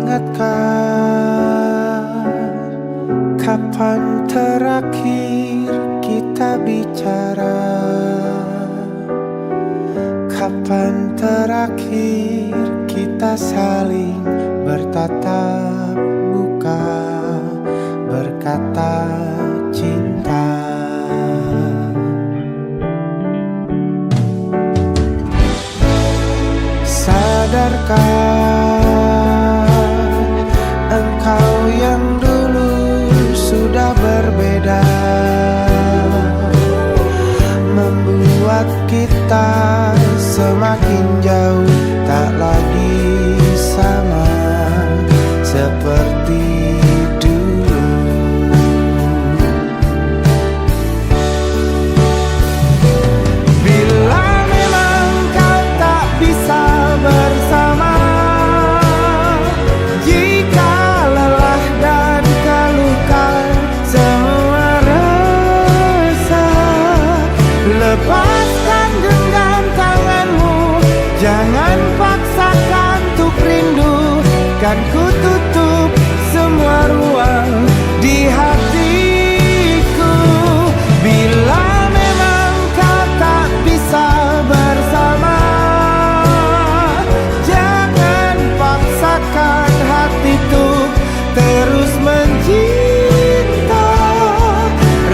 Ingatkah kapan terakhir kita bicara? Kapan terakhir kita saling bertatap muka, berkata cinta? Sadarkah engkau yang dulu sudah berbeda, membuat kita semakin jauh, tak lagi sama seperti dulu. Bila memang kau tak bisa bersama, jika lelah dan keluhkan semua resah, lepaskan genggam tanganmu, jangan paksakan untuk rindu. Kan ku tutup semua ruang di hatiku. Bila memang kau tak bisa bersama, jangan paksakan hati untuk terus mencinta.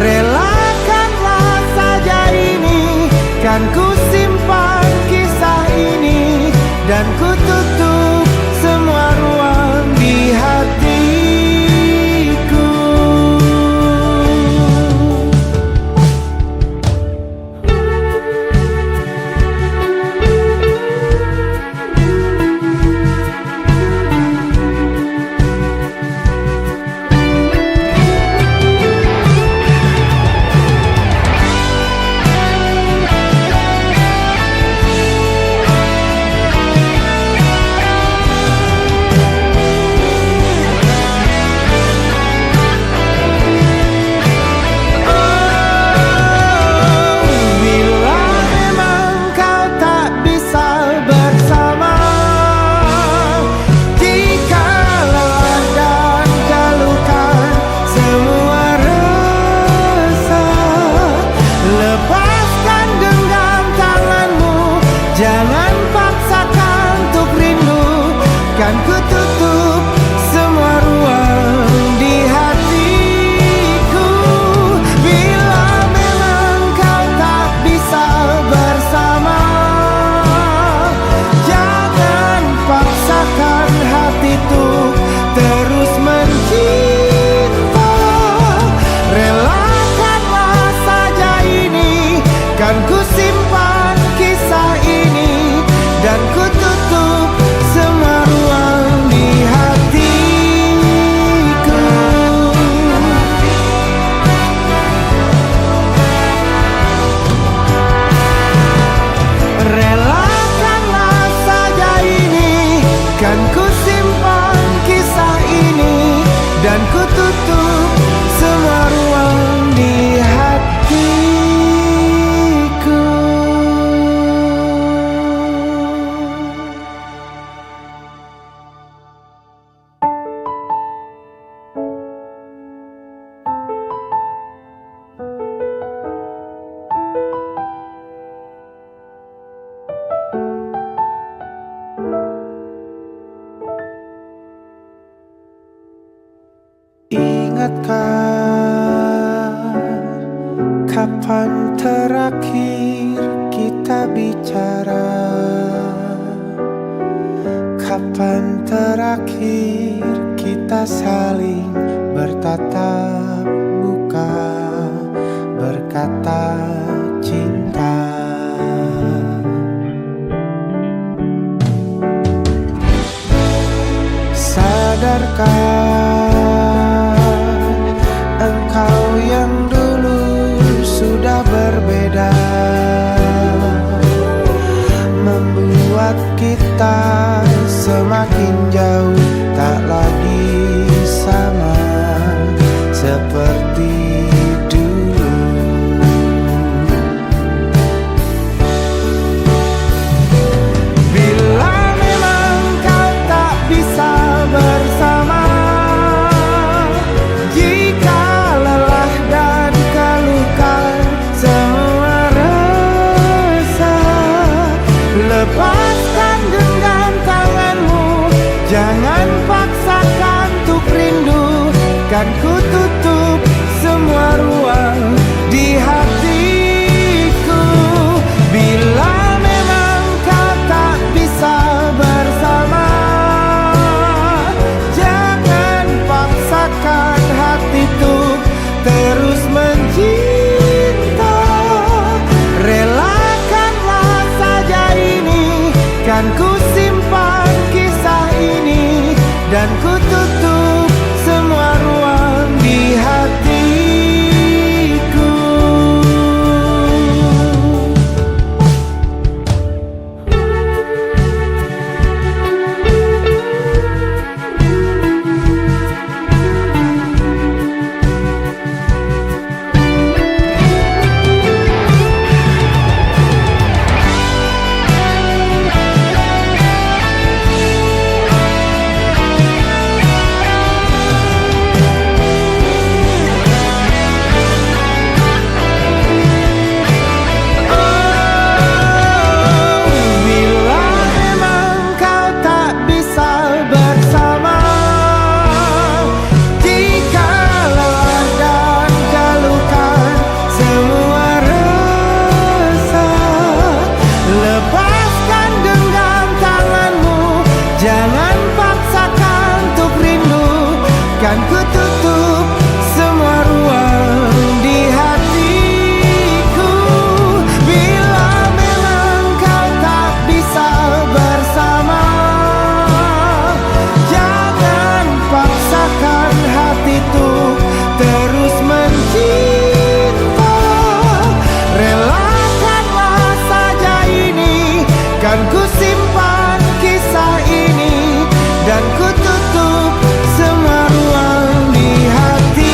Relakanlah saja ini, kan ku simpan kisah ini, dan ku tutup semua ruang di hatiku. Jangan paksakan untuk rindu, kan ku tutup semua ruang di hatiku. Bila memang kau tak bisa bersama, jangan paksakan hati untuk terus mencinta. Relakanlah saja ini, kan ku simpan kisah ini, dan ku tutup semua ruang di hatiku. Relakanlah saja ini, kan ku simpan kisah ini, dan ku tutup semua ruang di hatiku. Ingatkah kapan terakhir kita bicara? Kapan terakhir kita saling bertatap muka, berkata cinta? Sadarkah engkau yang dulu sudah berbeda, membuat kita semakin jauh, tak lagi sama seperti dulu. Bila memang kau tak bisa bersama, kan ku tutup semua ruang di hatiku. Bila memang kau tak bisa bersama, jangan paksakan hatiku terus mencinta. Relakanlah saja ini, kan ku simpan kisah ini, dan ku tutup semua ruang di hatiku. Jangan paksakan untuk rindu, kan ku tutup semua ruang di hatiku. Bila memang kau tak bisa bersama, jangan paksakan hatiku terus mencinta. Relakanlah saja ini, kan ku simpan kisah ini, dan ku tutup semua ruang di hatiku.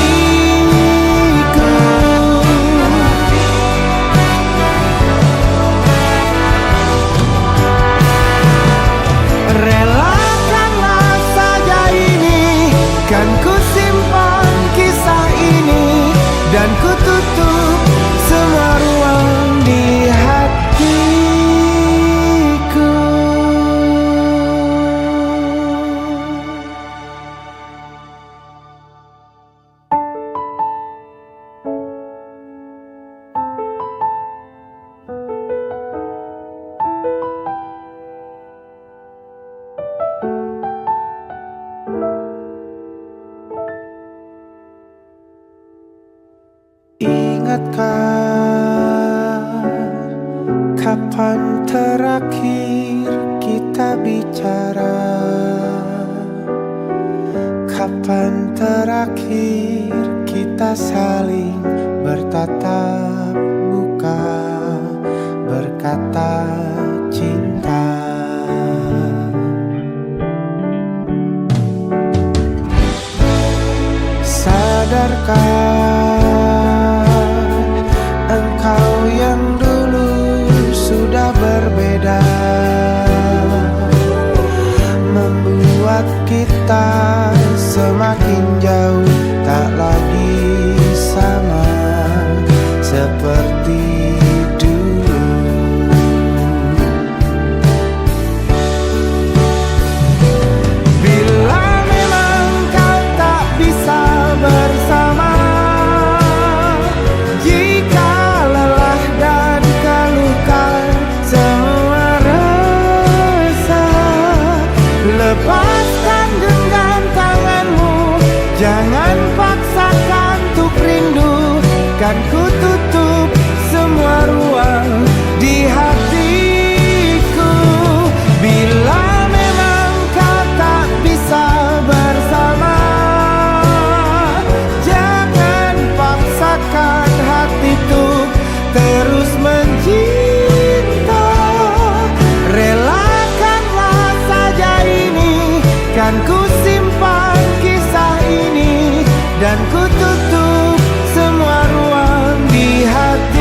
Relakanlah saja ini, kan ku simpan kisah ini, dan ku tutup semua ruang di hatiku. Ingatkah kapan terakhir kita bicara? Kapan terakhir kita saling bertatap muka, berkata cinta? Sadarkah engkau yang dulu sudah berbeda, membuat kita semakin jauh, tak lagi sama seperti dulu. Bila memang kau tak bisa bersama, jika lelah dan keluhkan semua rasa, lepaskan genggam tanganmu, jangan paksakan untuk rindu, kan ku tutup semua ruang di hatiku. Bila memang kau tak bisa bersama, jangan paksakan hatiku terus mencinta. Relakanlah saja ini, kan ku simpan kisah ini, dan ku tutup semua ruang di hatiku.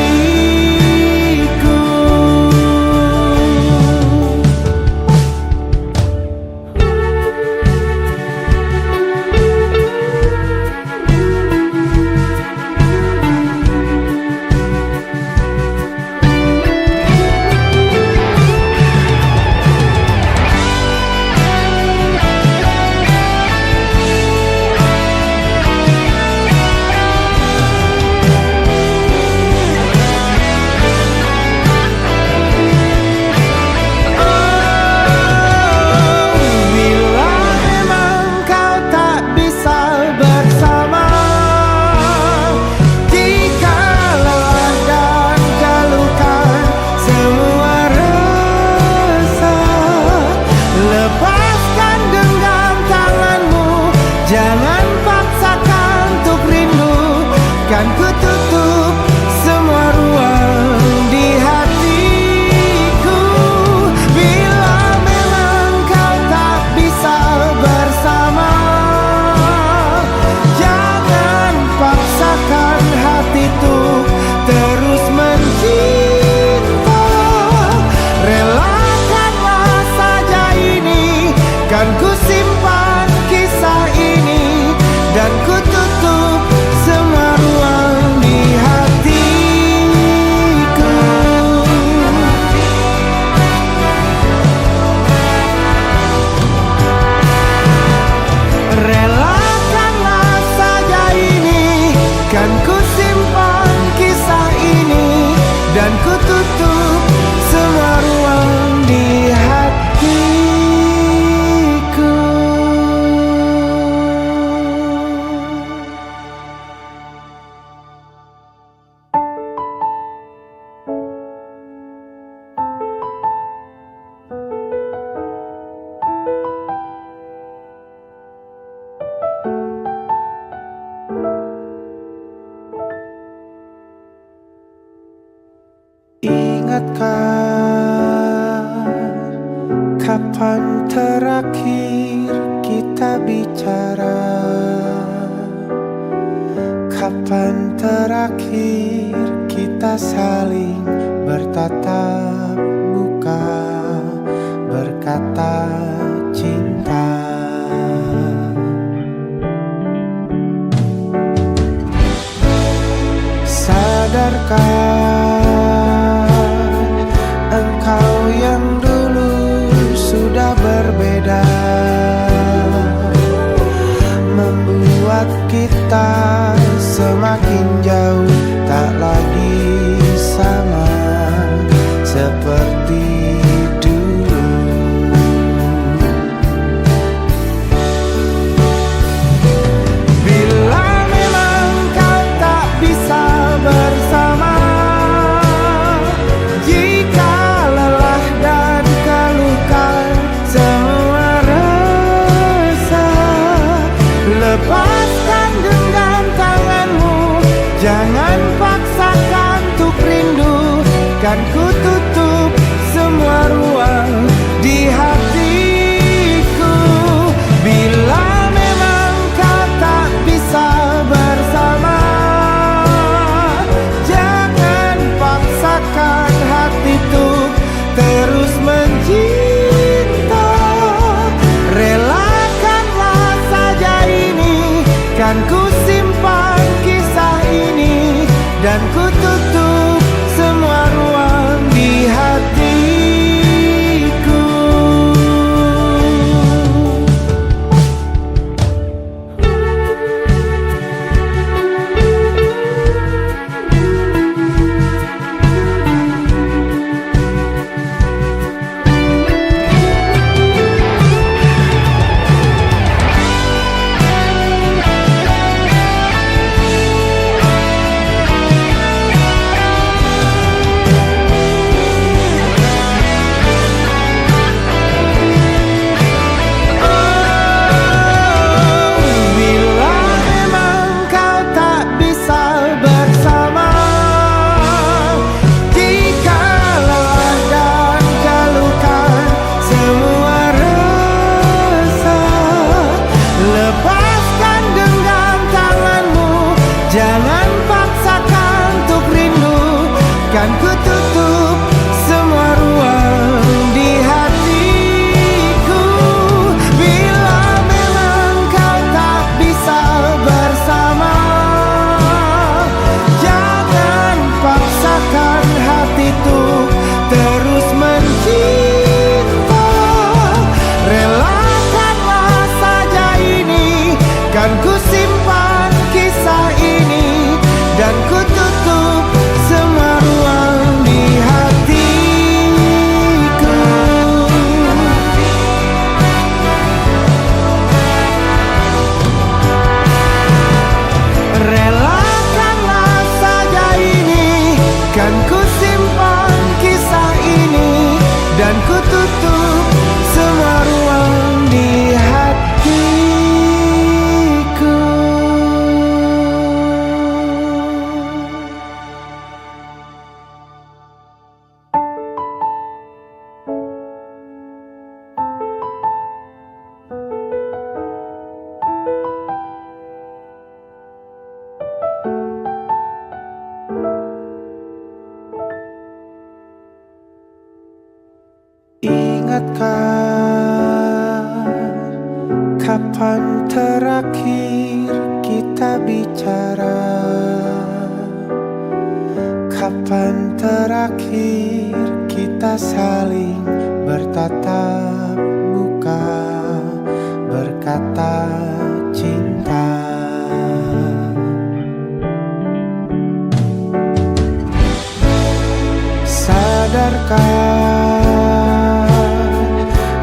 Kapan terakhir kita bicara? Kapan terakhir kita saling bertatap muka, berkata cinta? Sadarkah engkau yang dulu sudah berbeda, membuat kita semakin jauh, tak lagi sama seperti dulu. Bila memang kau tak bisa bersama, jika lelah dan keluhkan semua rasa, lepaskan genggam tanganmu, jangan paksakan untuk rindu. Kan ku tutup semua ruang di hatiku. Bila memang kau tak bisa bersama, jangan paksakan hati untuk terus mencinta. Relakanlah saja ini, kan ku simpan kisah ini, dan ku tutup semua ruang di hatiku. Lepaskan genggam tanganmu, jangan paksakan untuk rindu. Kan ku tutup semua ruang di hatiku. Bila memang kau tak bisa bersama, jangan paksakan hati untuk terus mencinta. Relakanlah saja ini, kan ku simpan kisah ini, dan ku tutup semua ruang di hatiku. Relakanlah saja ini, kan ku simpan kisah ini, dan ku tutup semua ruang di hatiku. Ingatkah kapan terakhir kita bicara? Kapan terakhir kita saling bertatap muka, berkata cinta? Sadarkah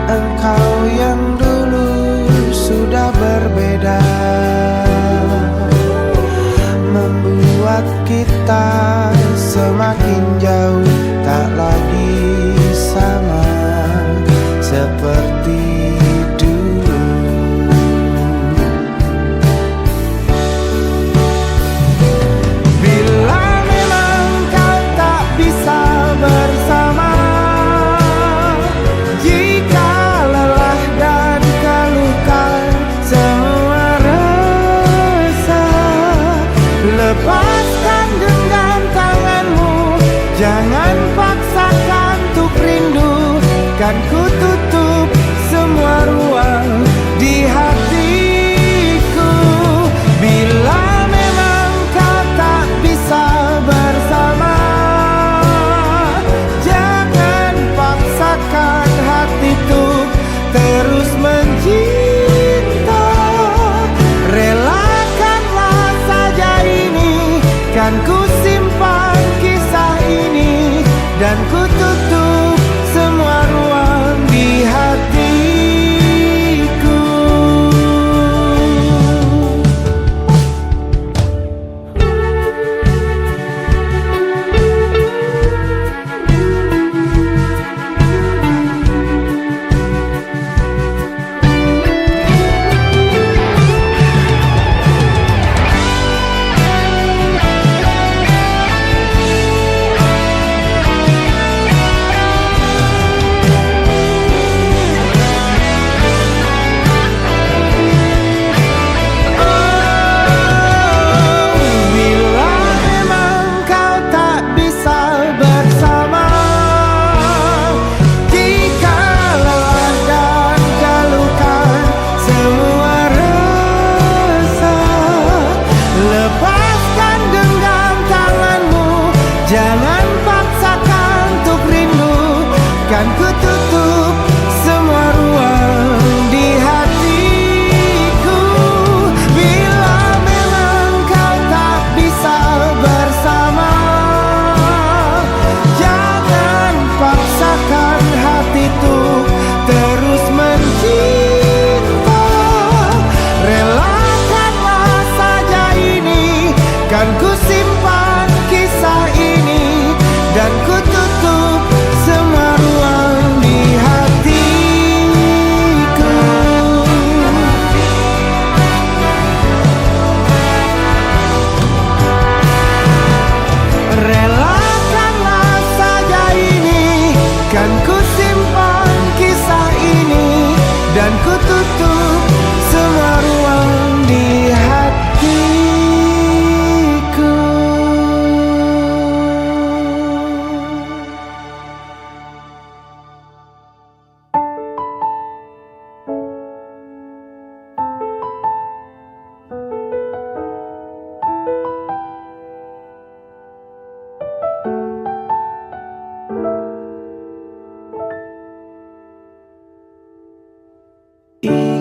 engkau yang dulu sudah berbeda, membuat kita semakin jauh, tak lagi sama seperti dulu. Bila memang kau tak bisa bersama, jika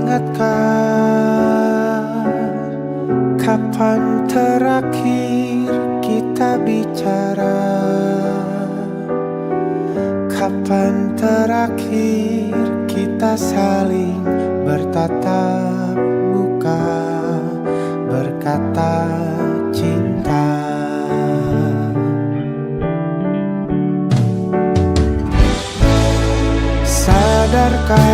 Ingatkah kapan terakhir kita bicara? Kapan terakhir kita saling bertatap muka, berkata cinta? Sadarkah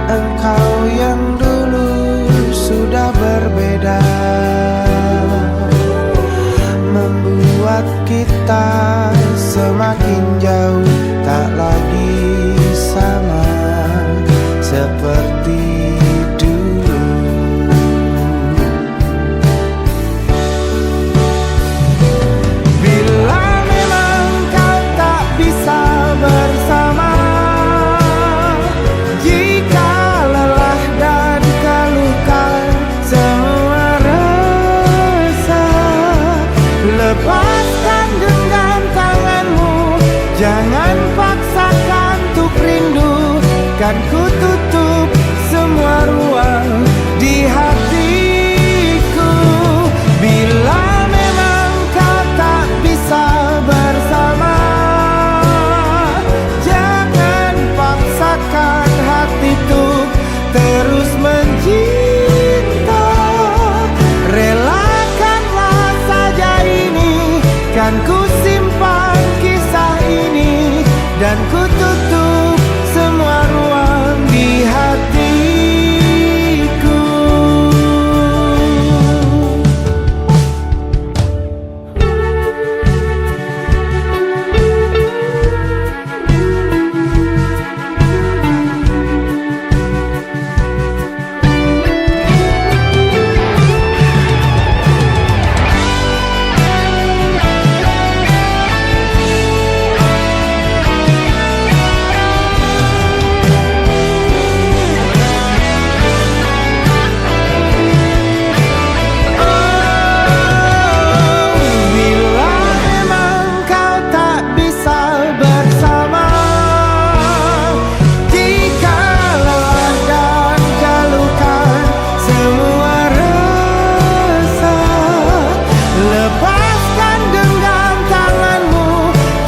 engkau yang dulu sudah berbeda, membuat kita semakin jauh, tak lagi sama seperti dulu. Bila memang kau tak bisa bersama, jika lelah dan keluhkan semua rasa, lepaskan genggam tanganmu, jangan paksakan untuk rindu. Kan ku tutup semua ruang di hatiku. Bila memang kau tak bisa bersama, jangan paksakan hati untuk terus mencinta. Relakanlah saja ini, kan ku simpan kisah ini, dan ku tutup semua ruang di hatiku.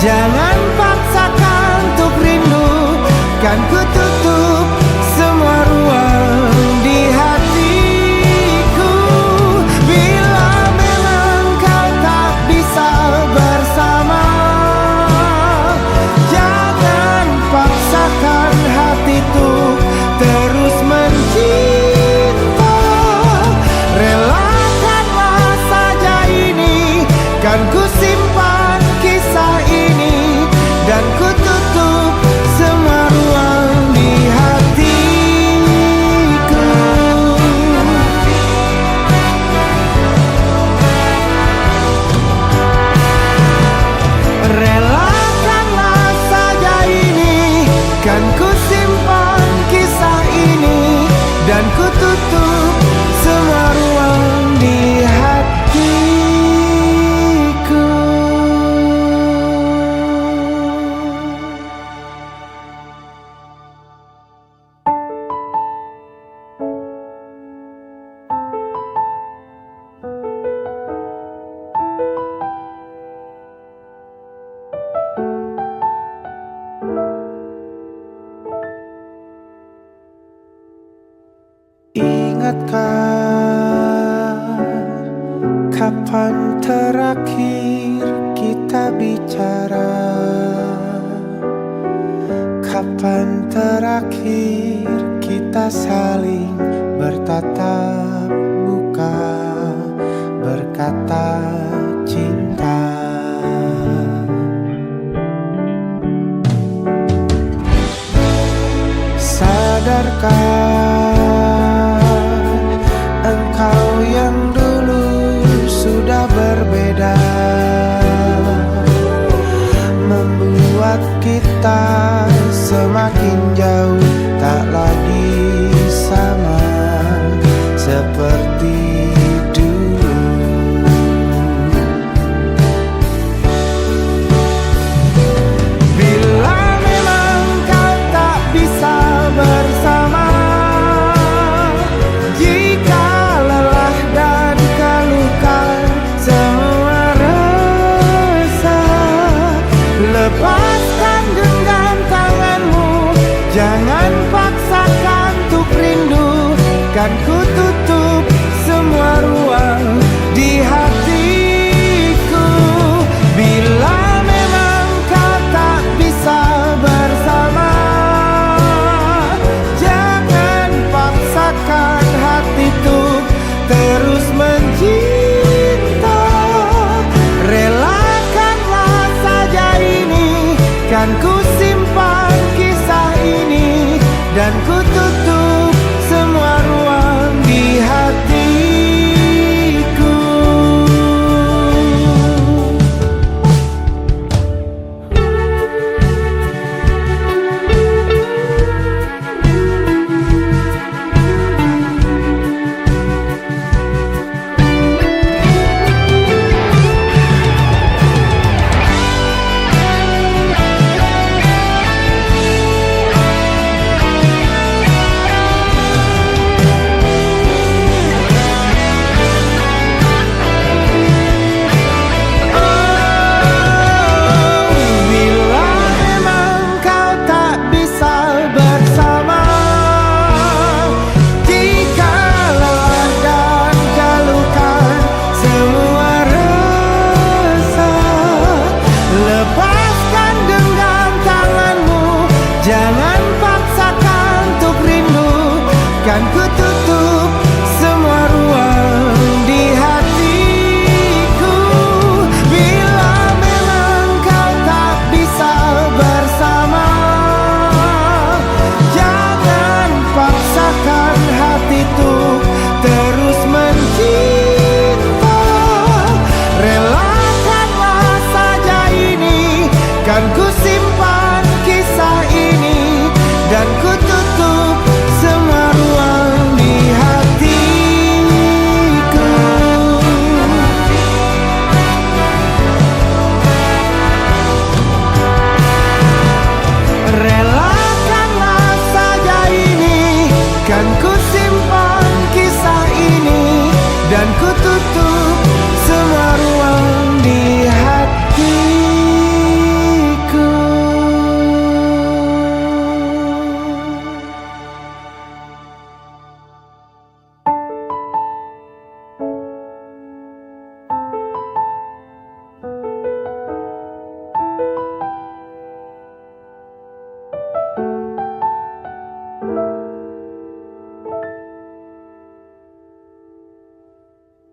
Jangan paksakan untuk rindu, kan ku tutup semua ruang di hatiku. Bila memang kau tak bisa bersama, jangan paksakan hati untuk terus mencinta. Relakanlah saja ini, kan ku simpan kisah ini, dan ku tutup semua ruang di hatiku. Relakanlah saja ini, kan ku simpan kisah ini, dan ku tutup semua ruang di hatiku. Ingatkah kapan terakhir kita bicara? Kapan terakhir kita saling bertatap muka, berkata cinta? Sadarkah engkau yang dulu sudah berbeda, membuat kita semakin jauh, tak lagi sama seperti dulu. Bila memang kau tak bisa bersama, Jangan paksakan untuk rindu, kan ku tutup semua ruang di hatiku. Bila memang kau tak bisa bersama, jangan paksakan hati tuh terus mencinta. Relakanlah saja ini, kan ku simpan kisah ini, dan ku tutup semua ruang di hatiku. Jangan paksakan untuk rindu, kan ku tutup semua ruang di hatiku. Bila memang kau tak bisa bersama, jangan paksakan hati tuh terus mencinta. Relakanlah saja ini, kan ku simpan kisah ini, dan ku tutup semua ruang di hatiku. Relakanlah saja ini, kan ku simpan kisah ini, dan ku tutup semua ruang di hatiku.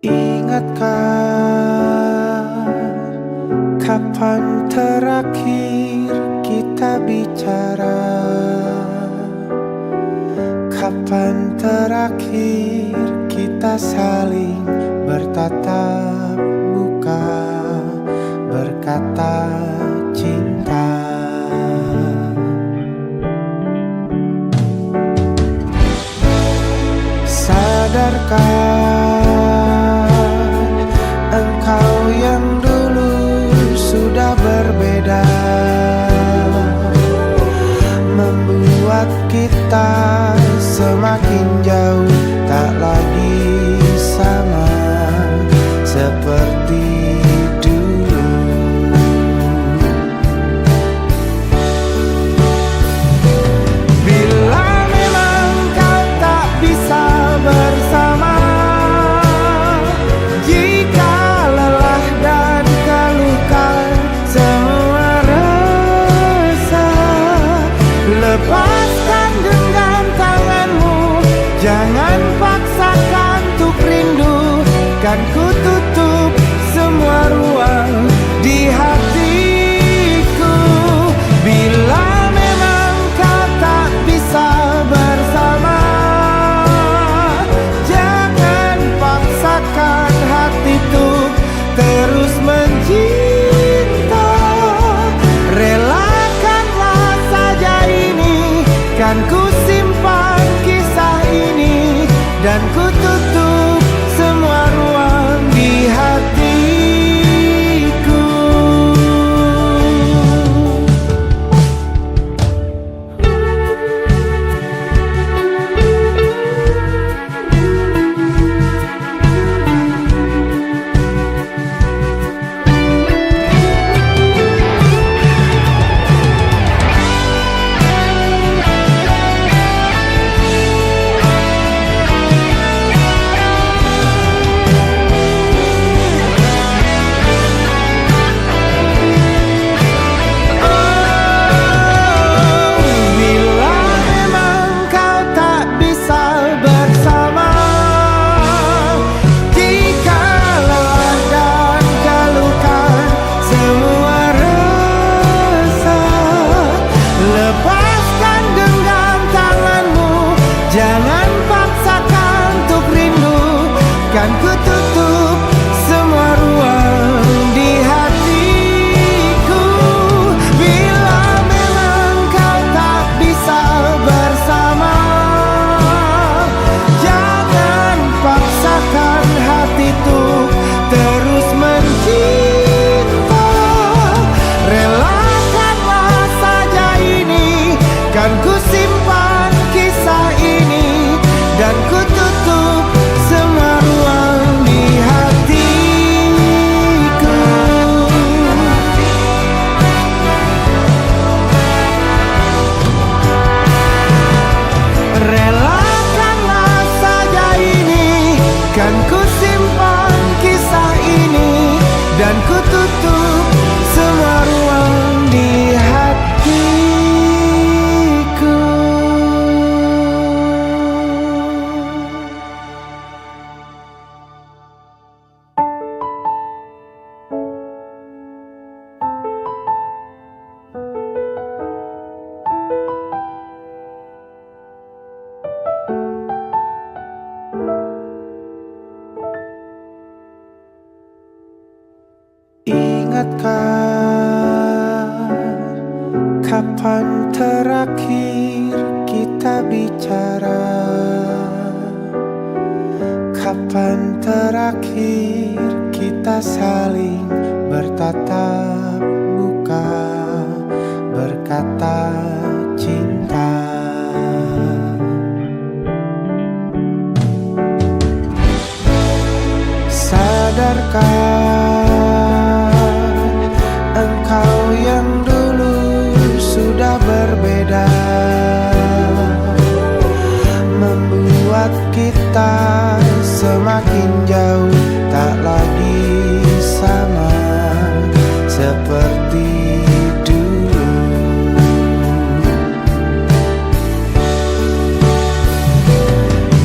Ingatkah kapan terakhir kita bicara? Kapan terakhir kita saling bertatap muka, berkata cinta? Sadarkah engkau yang dulu sudah berbeda, membuat kita semakin jauh, tak lagi sama seperti dulu. Bila memang kau tak bisa bersama, jika lelah dan keluhkan semua resah, lepaskan genggam tanganmu, jangan paksakan untuk rindu, kan ku tutup semua ruang di hatiku. Bila memang kau tak bisa bersama, jangan paksakan hati tuh terus mencinta. Relakanlah saja ini, kan ku simpan kisah ini, dan ku tutup semua ruang di hatiku. terakhir kita saling bertatap muka, berkata cinta. Sadarkah engkau yang dulu sudah berbeda, membuat kita semakin jauh, tak lagi sama seperti dulu.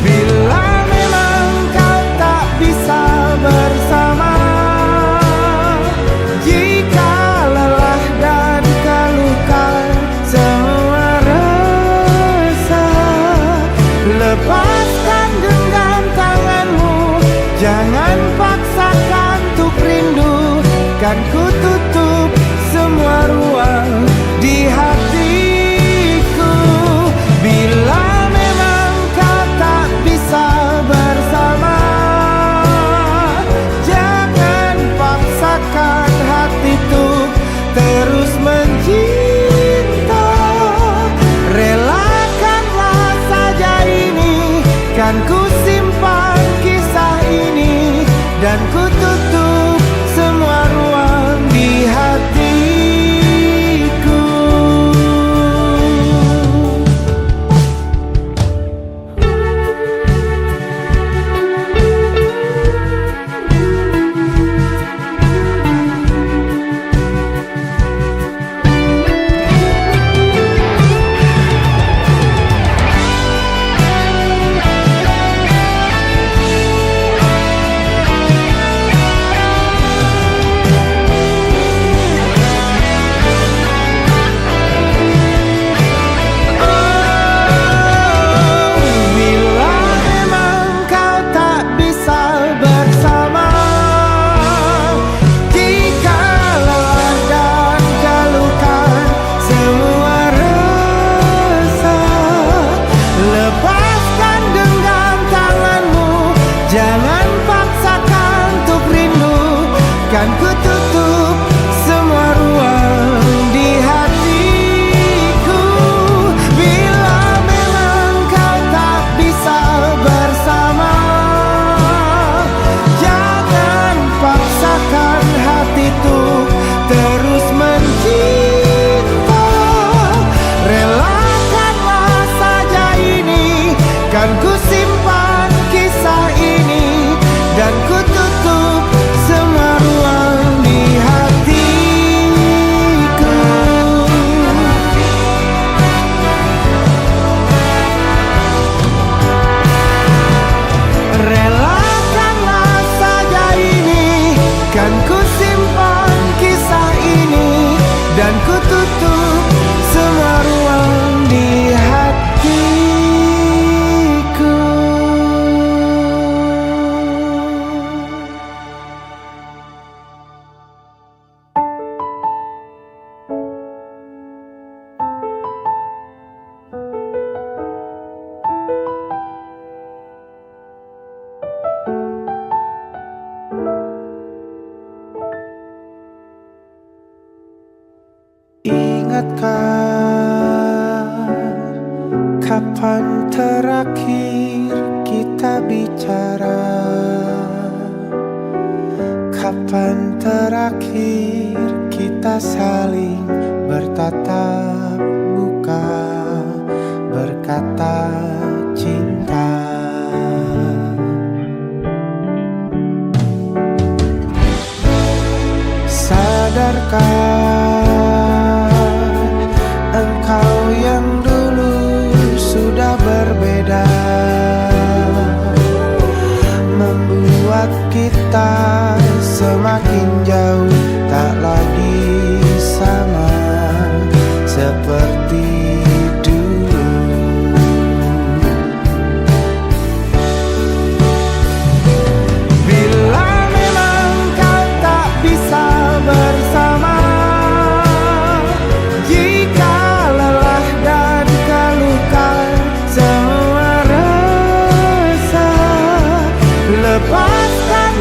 Bila memang kau tak bisa bersama, jika lelah dan keluhkan semua resah, lepaskan genggam tanganmu, jangan paksakan untuk rindu. Kan ku tutup semua ruang di hatiku. Bila memang kau tak bisa bersama, jangan paksakan hati untuk terus mencinta. Relakanlah saja ini, kan ku simpan kisah ini, dan ku tutup semua ruang di hatiku. Jangan paksakan untuk rindu, kan ku tutup semua ruang di hatiku. Bila memang kau tak bisa bersama, jangan paksakan hati untuk terus mencinta. Relakanlah saja ini, kan ku simpan kisah ini, dan ku tutup semua ruang di hatiku. Relakanlah saja ini, kan ku simpan kisah ini, dan ku tutup semua ruang di hatiku. Ingatkah kapan terakhir kita bicara? Kapan terakhir kita saling bertatap muka, berkata cinta? Sadarkah engkau yang dulu sudah berbeda, membuat kita semakin jauh, tak lagi sama seperti dulu. Bila memang kau tak bisa bersama, jika lelah dan keluhkan semua resah, lepaskan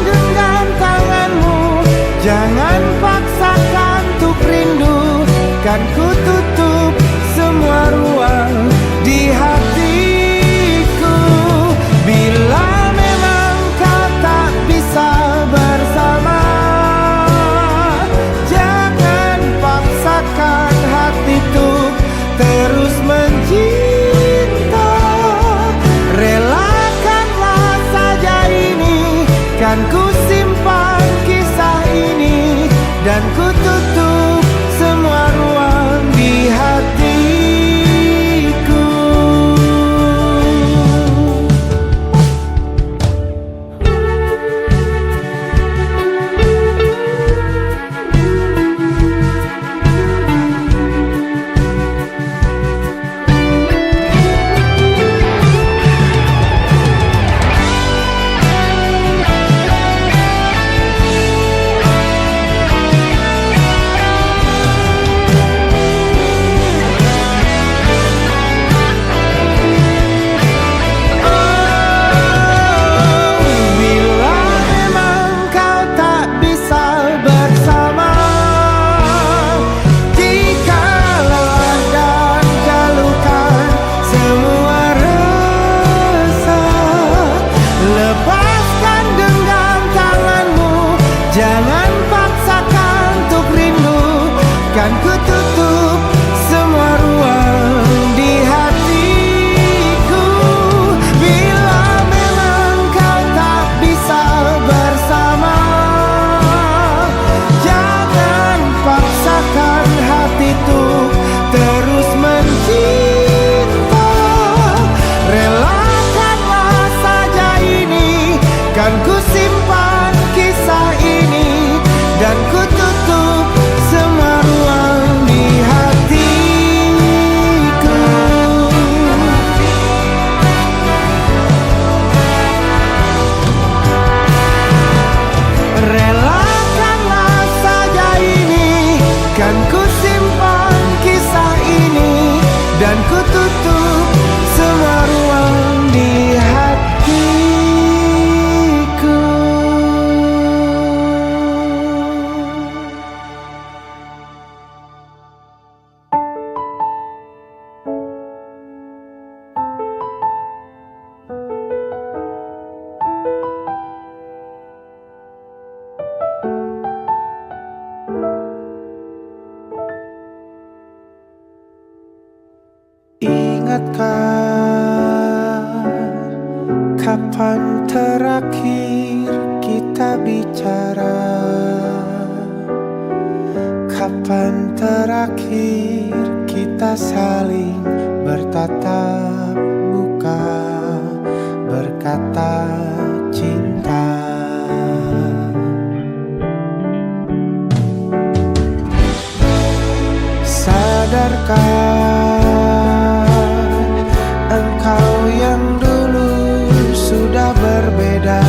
tutup semua ruang di hatiku. Ingatkah kapan terakhir kita bicara? Kapan terakhir kita saling bertatap muka, berkata cinta? Sadarkah engkau yang dulu sudah berbeda,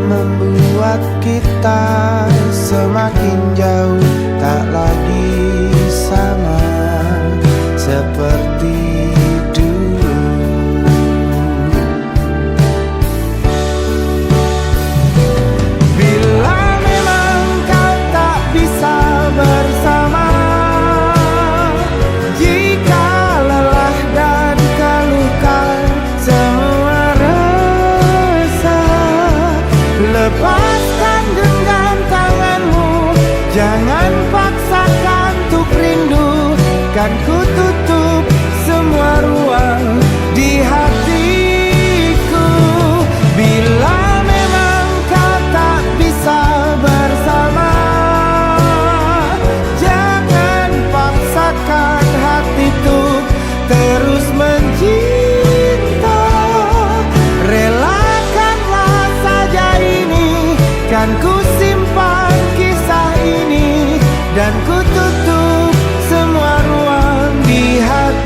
membuat kita semakin jauh, tak lagi sama seperti dulu. Bila memang kau tak bisa bersama, jika lelah dan keluhkan semua resah, lepaskan genggam tanganmu, jangan paksakan untuk rindu. Kan ku tutup semua ruang di hatiku. Bila memang kau tak bisa bersama, jangan paksakan hati untuk terus mencinta. Relakanlah saja ini, kan ku simpan kisah ini, dan ku tutup semua ruang di hatiku.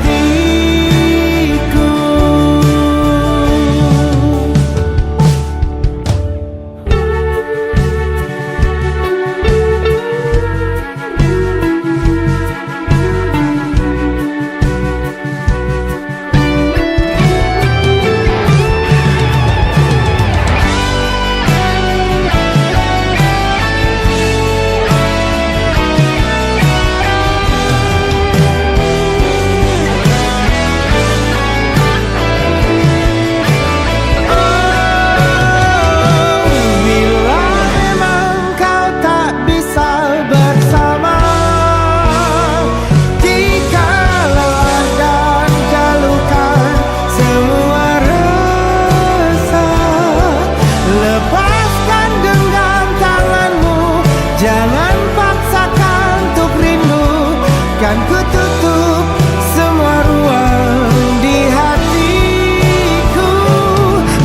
Kan ku tutup semua ruang di hatiku.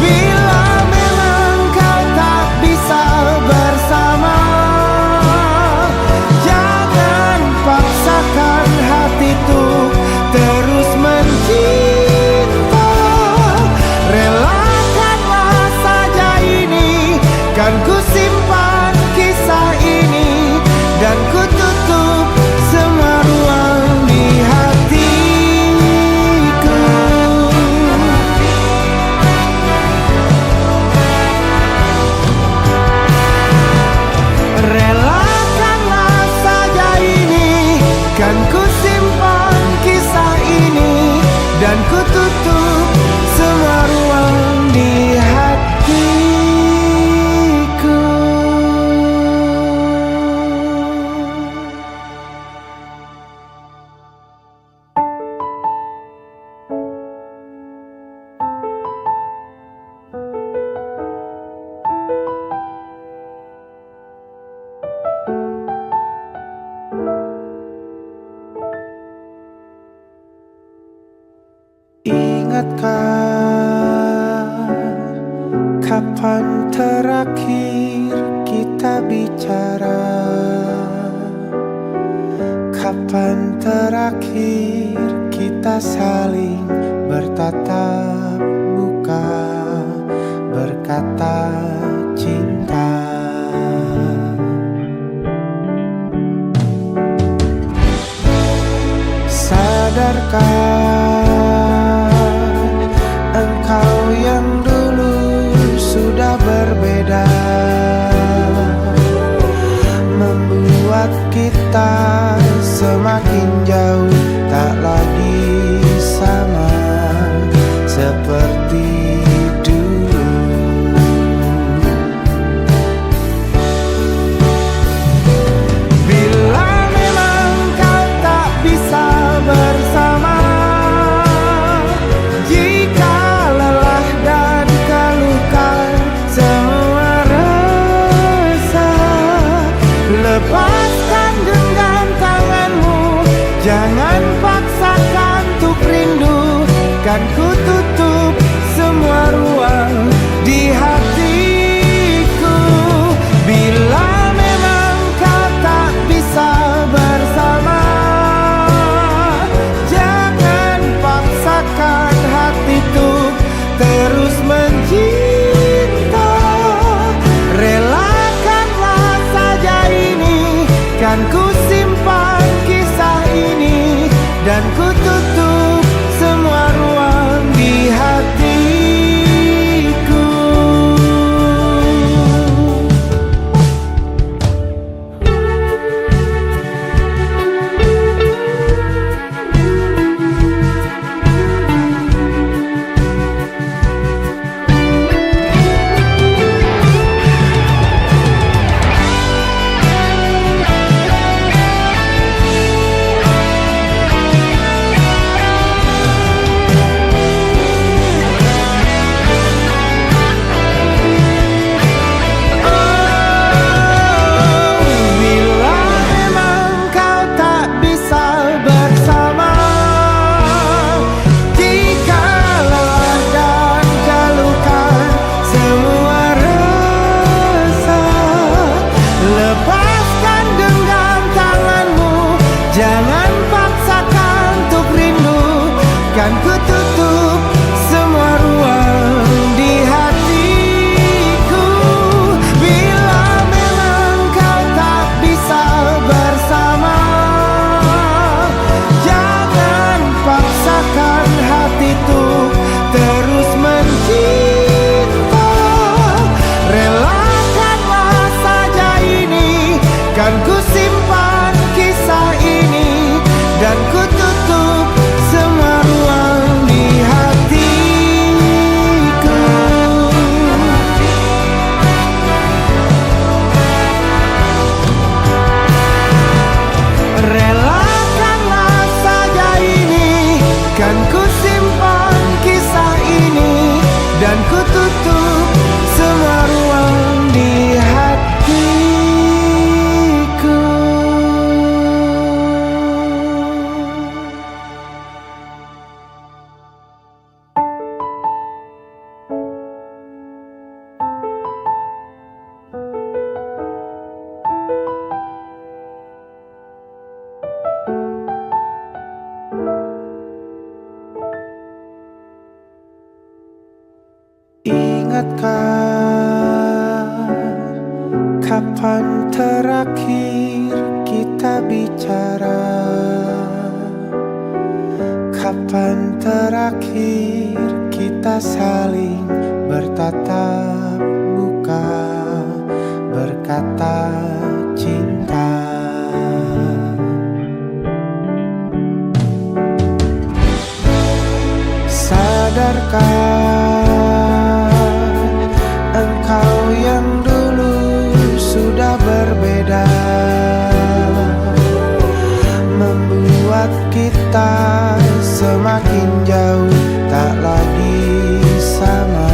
Bila memang kau tak bisa bersama, jangan paksakan hati tuh terus mencinta. Relakanlah saja ini, kan ku simpan kisah ini, dan ku tutup semua ruang di hatiku. Relakanlah saja ini, kan ku simpan kisah ini, dan ku tutup semua ruang di hatiku. Ingatkah kapan terakhir kita bicara? Kapan terakhir kita saling bertatap muka, berkata cinta? Sadarkah engkau yang dulu sudah berbeda, membuat kita semakin jauh, tak lagi sama seperti dulu. Bila memang kau tak bisa bersama, jika lelah dan keluhkan semua resah, lepaskan genggam tanganmu, jangan paksakan untuk rindu. Kan ku tutup semua ruang di hatiku. Bila memang kau tak bisa bersama, jangan paksakan hati untuk terus mencinta. Relakanlah saja ini, kan ku simpan kisah ini, dan ku tutup semua ruang di hatiku. Jangan paksakan untuk rindu, kan ku tutup semua ruang di hatiku. Bila memang kau tak bisa bersama, jangan paksakan hati untuk terus mencinta. Relakanlah saja ini, kan ku simpan kisah ini, dan ku tutup semua ruang di hatiku. Relakanlah saja ini, kan ku simpan kisah ini, dan ku tutup semua ruang di hatiku. Ingatkah kapan terakhir kita bicara? Kapan terakhir kita saling bertatap muka, berkata cinta? Sadarkah engkau yang dulu sudah berbeda, membuat kita semakin jauh, tak lagi sama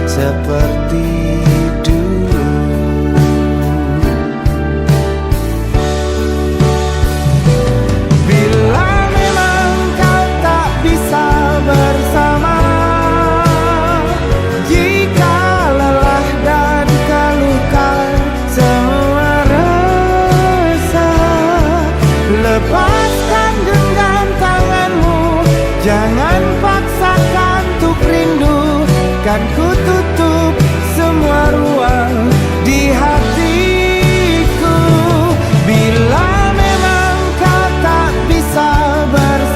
seperti dulu. Bila memang kau tak bisa bersama, jika lelah dan keluhkan semua resah, lepaskan genggam tanganmu, jangan paksakan untuk rindu. Kan ku tutup semua ruang di hatiku. Bila memang kau tak bisa bersama,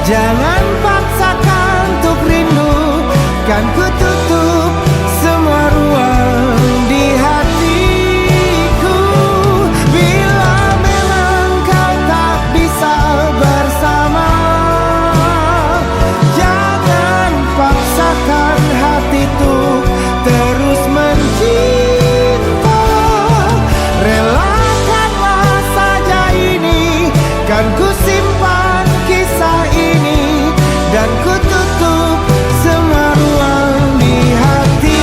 Jangan paksakan untuk rindu, kan ku tutup semua ruang di hatiku. Bila memang kau tak bisa bersama, jangan paksakan hati tuh terus mencinta. Relakanlah saja ini, kan ku simpan kisah ini, dan ku tutup semua ruang di hatiku.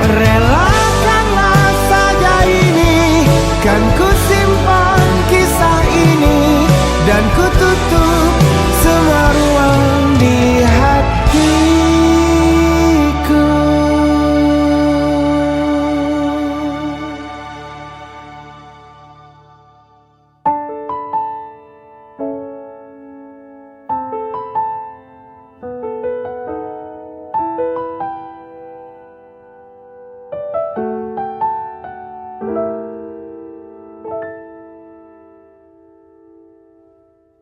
Relakanlah saja ini, kan ku simpan kisah ini, dan ku tutup semua ruang di hatiku.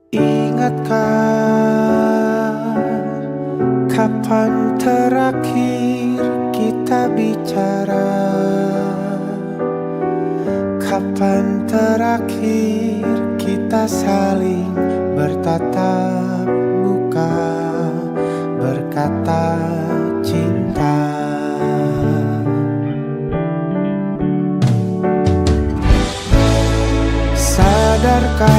Ingatkah kapan terakhir kita bicara? Kapan terakhir kita saling bertatap muka, berkata cinta? Sadarkah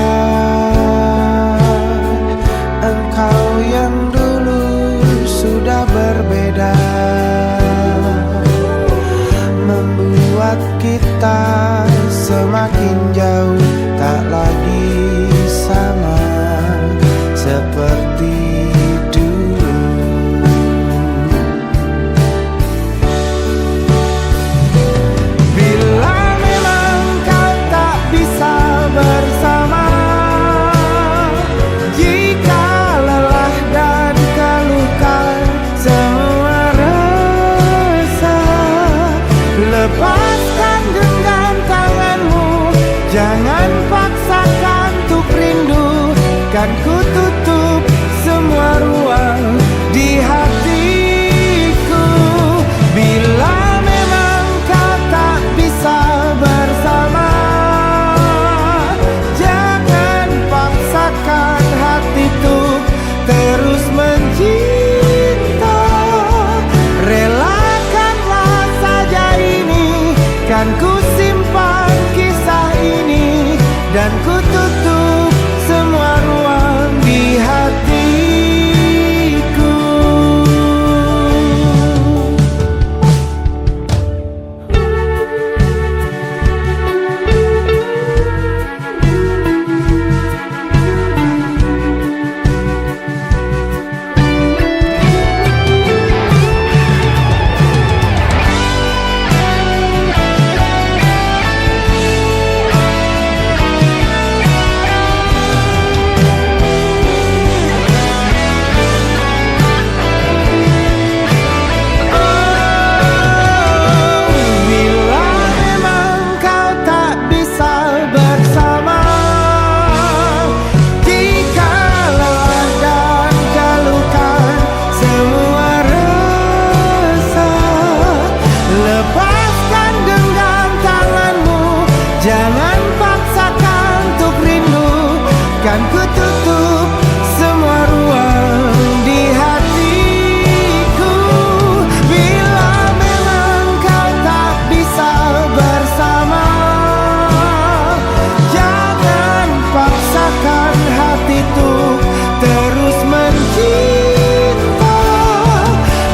engkau yang dulu sudah berbeda, membuat kita semakin jauh, tak lagi sama seperti dulu. Bila memang kau tak bisa bersama, jika lelah dan keluhkan semua rasa, lepaskan genggam tanganmu, jangan paksakan untuk rindu, kan ku tutup semua ruang di hatiku. Bila memang kau tak bisa bersama, jangan paksakan hati tuh terus mencinta. Relakanlah saja ini, kan ku simpan kisah ini, dan ku tutup semua ruang di hatiku. Jangan paksakan untuk rindu, kan ku tutup semua ruang di hatiku. Bila memang kau tak bisa bersama, jangan paksakan hati tuh terus mencinta.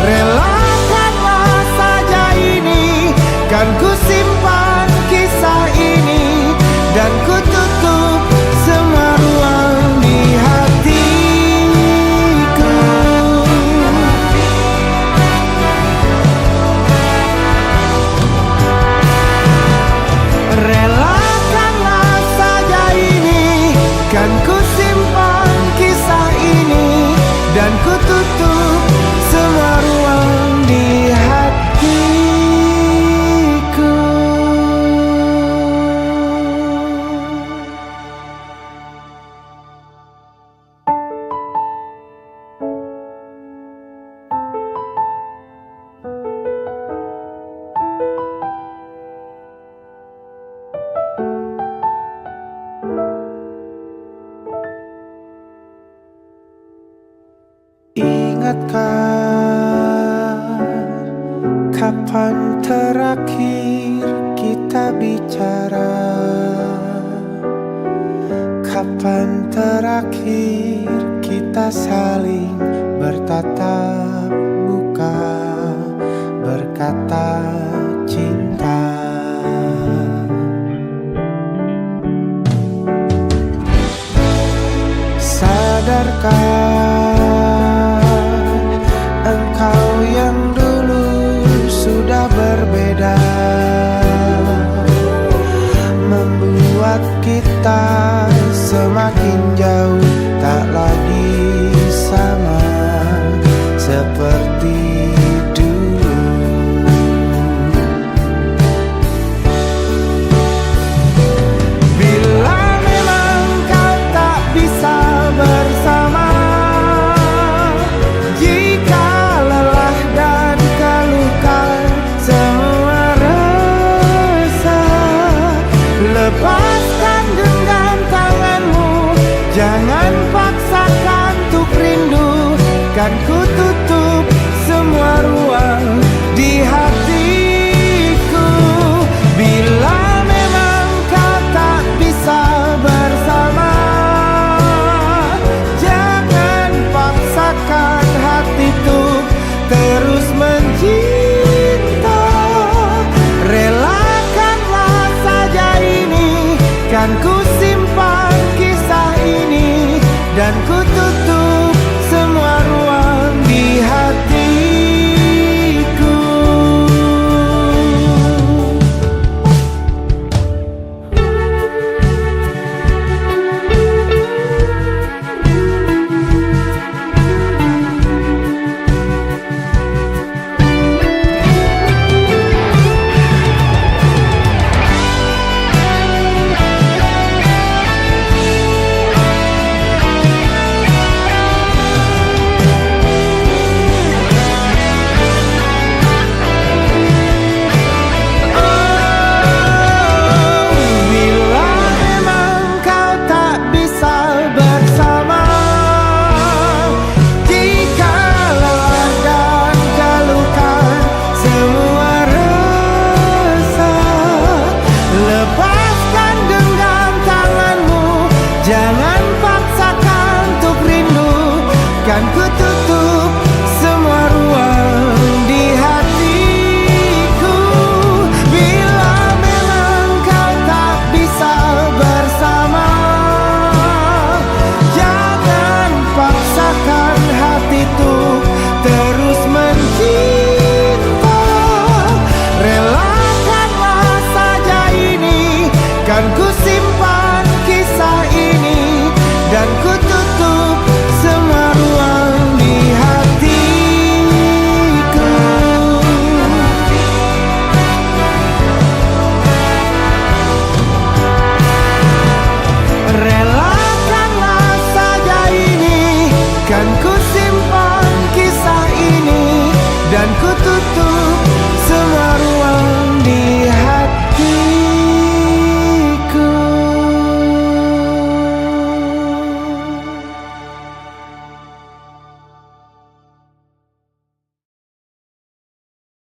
Relakanlah saja ini, kan ku simpan kisah ini, dan ku tutup semua ruang di hatiku. Relakanlah saja ini, kan ku simpan kisah ini, dan ku tutup. ingatkah kapan terakhir kita bicara? Kapan terakhir kita saling bertatap muka, berkata cinta? Sadarkah engkau yang dulu sudah berbeda, membuat kita semakin jauh, tak lagi sama seperti dulu. Bila memang kau tak bisa bersama, jika lelah dan keluhkan semua resah, lepaskan genggam tanganmu, jangan paksakan untuk rindu. Kan ku tutup semua ruang di hati